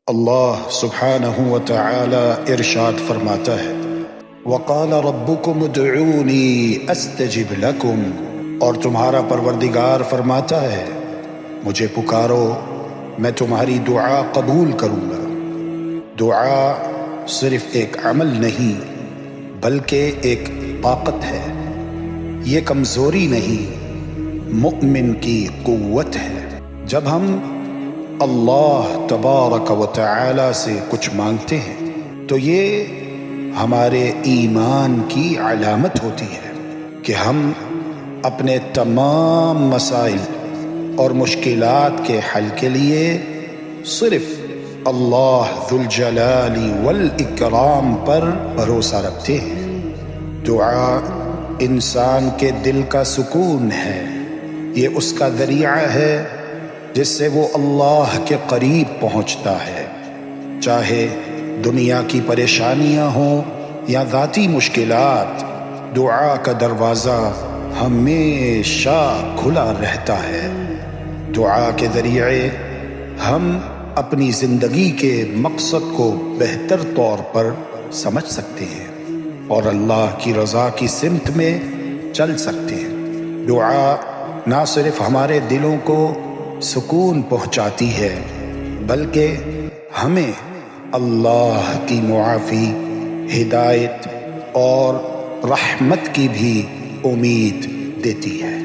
اللہ سبحانہ و تعالی ارشاد فرماتا ہے وَقَالَ رَبُّكُمُ ادْعُونِي أَسْتَجِبْ لَكُمْ، اور تمہارا پروردگار فرماتا ہے مجھے پکارو میں تمہاری دعا قبول کروں گا۔ دعا صرف ایک عمل نہیں بلکہ ایک طاقت ہے، یہ کمزوری نہیں، مؤمن کی قوت ہے۔ جب ہم اللہ تبارک و تعالی سے کچھ مانگتے ہیں تو یہ ہمارے ایمان کی علامت ہوتی ہے کہ ہم اپنے تمام مسائل اور مشکلات کے حل کے لیے صرف اللہ ذو الجلال والاکرام پر بھروسہ رکھتے ہیں۔ دعا انسان کے دل کا سکون ہے، یہ اس کا ذریعہ ہے جس سے وہ اللہ کے قریب پہنچتا ہے، چاہے دنیا کی پریشانیاں ہوں یا ذاتی مشکلات، دعا کا دروازہ ہمیشہ کھلا رہتا ہے۔ دعا کے ذریعے ہم اپنی زندگی کے مقصد کو بہتر طور پر سمجھ سکتے ہیں اور اللہ کی رضا کی سمت میں چل سکتے ہیں۔ دعا نہ صرف ہمارے دلوں کو سکون پہنچاتی ہے بلکہ ہمیں اللہ کی معافی، ہدایت اور رحمت کی بھی امید دیتی ہے۔